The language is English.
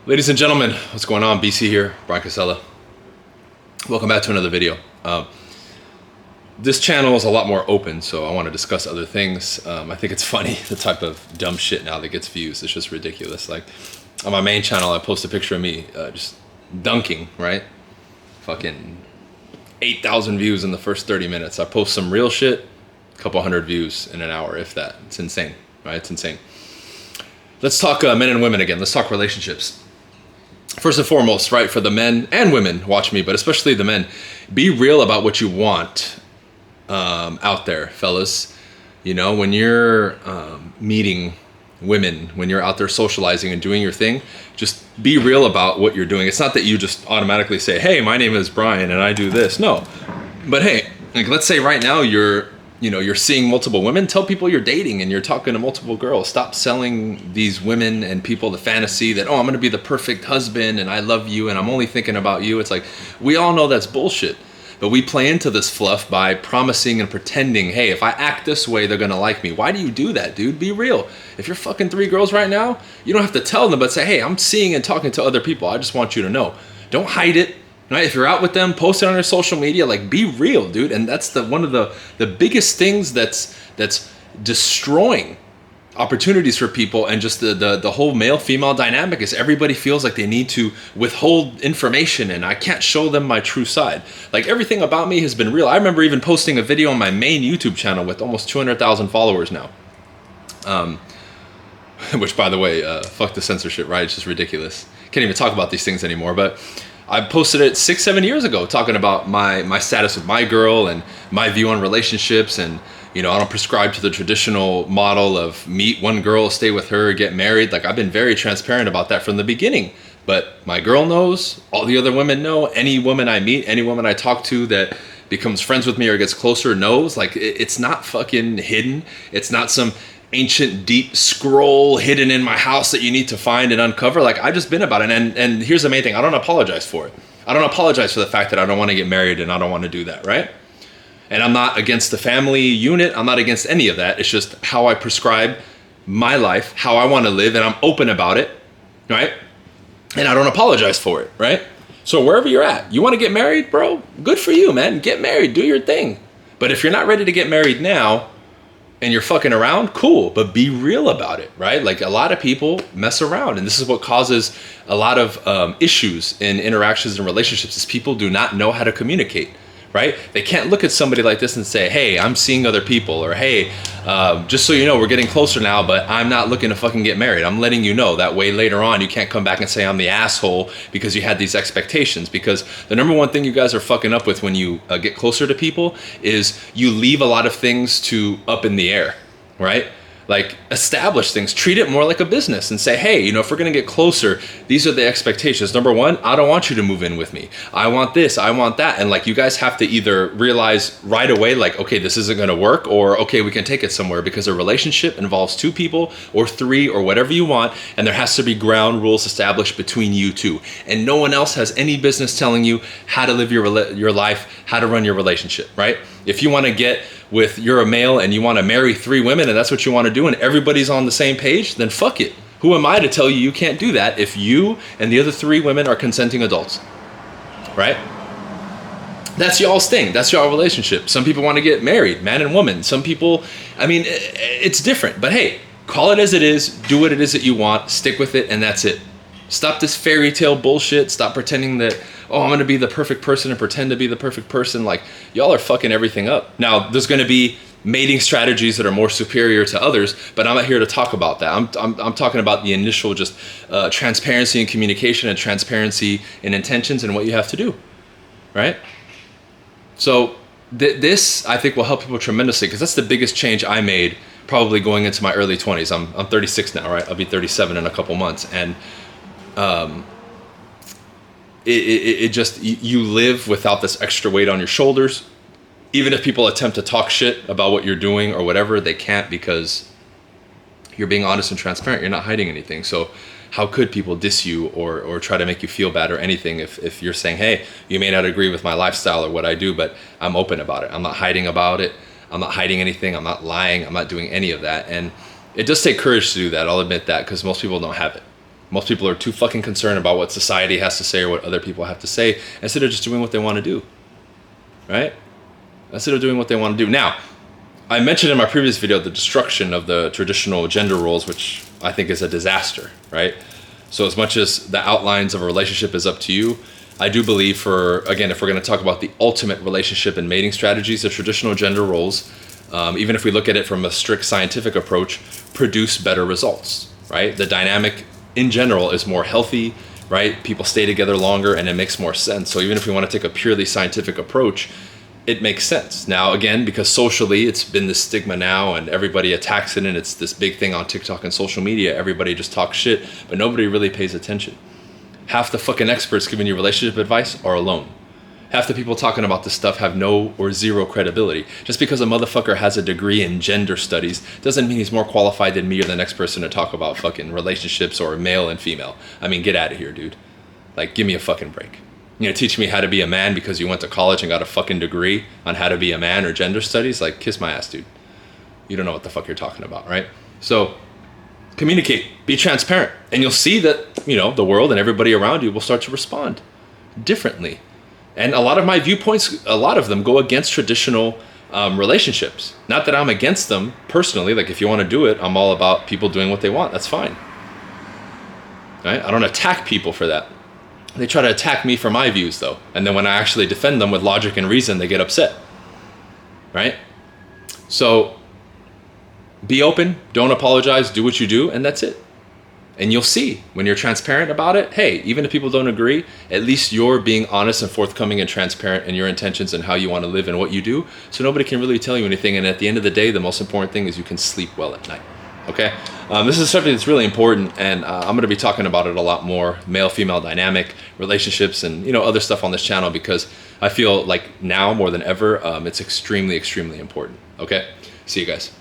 Ladies and gentlemen, what's going on? BC here, Bryan Casella. Welcome back to another video. This channel is a lot more open, so I want to discuss other things. I think it's funny, the type of dumb shit now that gets views. It's just ridiculous. Like, on my main channel, I post a picture of me just dunking, right? Fucking 8,000 views in the first 30 minutes. I post some real shit, a couple hundred views in an hour, if that. It's insane, right? It's insane. Let's talk men and women again. Let's talk relationships. First and foremost, right, for the men and women, watch me, but especially the men, be real about what you want out there, fellas. You know, when you're meeting women, when you're out there socializing and doing your thing, just be real about what you're doing. It's not that you just automatically say, hey, my name is Bryan and I do this. No, but hey, like, let's say right now you're seeing multiple women. Tell people you're dating and you're talking to multiple girls. Stop selling these women and people the fantasy that, oh, I'm going to be the perfect husband and I love you and I'm only thinking about you. It's like, we all know that's bullshit. But we play into this fluff by promising and pretending, hey, if I act this way, they're going to like me. Why do you do that, dude? Be real. If you're fucking 3 girls right now, you don't have to tell them, but say, hey, I'm seeing and talking to other people. I just want you to know. Don't hide it. Right? If you're out with them, post it on your social media, like, be real, dude. And that's one of the biggest things that's destroying opportunities for people. And just the whole male-female dynamic is everybody feels like they need to withhold information and I can't show them my true side. Like, everything about me has been real. I remember even posting a video on my main YouTube channel with almost 200,000 followers now. Which, by the way, fuck the censorship, right? It's just ridiculous. Can't even talk about these things anymore, but I posted it 6-7 years ago talking about my status with my girl and my view on relationships. And, you know, I don't prescribe to the traditional model of meet one girl, stay with her, get married. Like, I've been very transparent about that from the beginning. But my girl knows, all the other women know, any woman I meet, any woman I talk to that becomes friends with me or gets closer knows. Like, it's not fucking hidden. It's not some ancient deep scroll hidden in my house that you need to find and uncover. Like, I've just been about it. And here's the main thing. I don't apologize for it. I don't apologize for the fact that I don't want to get married and I don't want to do that, right? And I'm not against the family unit. I'm not against any of that. It's just how I prescribe my life, how I want to live, and I'm open about it, right? And I don't apologize for it, right? So wherever you're at, you want to get married, bro? Good for you, man. Get married. Do your thing. But if you're not ready to get married now, and you're fucking around, cool, but be real about it, right? Like, a lot of people mess around, and this is what causes a lot of issues in interactions and relationships, is people do not know how to communicate, right? They can't look at somebody like this and say, hey, I'm seeing other people, or hey, just so you know, we're getting closer now, but I'm not looking to fucking get married. I'm letting you know. That way later on, you can't come back and say I'm the asshole because you had these expectations. Because the number one thing you guys are fucking up with when you get closer to people is you leave a lot of things to up in the air, right? Like, establish things, treat it more like a business and say, hey, you know, if we're going to get closer, these are the expectations. Number one, I don't want you to move in with me. I want this, I want that. And like, you guys have to either realize right away, like, okay, this isn't going to work, or okay, we can take it somewhere, because a relationship involves 2 people or 3 or whatever you want. And there has to be ground rules established between you two. And no one else has any business telling you how to live your life, how to run your relationship, right? If you want to you're a male and you want to marry 3 women and that's what you want to do and everybody's on the same page, then fuck it. Who am I to tell you you can't do that if you and the other 3 women are consenting adults, right? That's y'all's thing. That's y'all relationship. Some people want to get married, man and woman. Some people, I mean, it's different. But hey, call it as it is. Do what it is that you want. Stick with it, and that's it. Stop this fairy tale bullshit. Stop pretending that, oh, I'm going to be the perfect person and pretend to be the perfect person. Like, y'all are fucking everything up. Now, there's going to be mating strategies that are more superior to others, but I'm not here to talk about that. I'm talking about the initial just transparency and communication, and transparency in intentions and what you have to do, right? So this, I think, will help people tremendously, because that's the biggest change I made probably going into my early 20s. I'm 36 now, right? I'll be 37 in a couple months. And it just, you live without this extra weight on your shoulders. Even if people attempt to talk shit about what you're doing or whatever, they can't, because you're being honest and transparent. You're not hiding anything. So how could people diss you or try to make you feel bad or anything if you're saying, hey, you may not agree with my lifestyle or what I do, but I'm open about it. I'm not hiding about it. I'm not hiding anything. I'm not lying. I'm not doing any of that. And it does take courage to do that. I'll admit that, because most people don't have it. Most people are too fucking concerned about what society has to say or what other people have to say instead of just doing what they want to do, right? Instead of doing what they want to do. Now, I mentioned in my previous video the destruction of the traditional gender roles, which I think is a disaster, right? So as much as the outlines of a relationship is up to you, I do believe again, if we're going to talk about the ultimate relationship and mating strategies, the traditional gender roles, even if we look at it from a strict scientific approach, produce better results, right? The dynamic in general is more healthy, right? People stay together longer and it makes more sense. So even if we want to take a purely scientific approach, it makes sense. Now, again, because socially it's been this stigma now and everybody attacks it and it's this big thing on TikTok and social media, everybody just talks shit, but nobody really pays attention. Half the fucking experts giving you relationship advice are alone. Half the people talking about this stuff have no or zero credibility. Just because a motherfucker has a degree in gender studies doesn't mean he's more qualified than me or the next person to talk about fucking relationships or male and female. I mean, get out of here, dude. Like, give me a fucking break. You know, teach me how to be a man because you went to college and got a fucking degree on how to be a man or gender studies? Like, kiss my ass, dude. You don't know what the fuck you're talking about, right? So, communicate, be transparent, and you'll see that, you know, the world and everybody around you will start to respond differently. And a lot of my viewpoints, a lot of them go against traditional relationships. Not that I'm against them personally. Like, if you want to do it, I'm all about people doing what they want. That's fine. Right? I don't attack people for that. They try to attack me for my views, though. And then when I actually defend them with logic and reason, they get upset. Right? So, be open, don't apologize, do what you do, and that's it. And you'll see when you're transparent about it, hey, even if people don't agree, at least you're being honest and forthcoming and transparent in your intentions and how you want to live and what you do, so nobody can really tell you anything. And at the end of the day, the most important thing is you can sleep well at night. Okay? This is something that's really important, and I'm going to be talking about it a lot more, male-female dynamic, relationships, and, you know, other stuff on this channel, because I feel like now more than ever, it's extremely, extremely important. Okay? See you guys.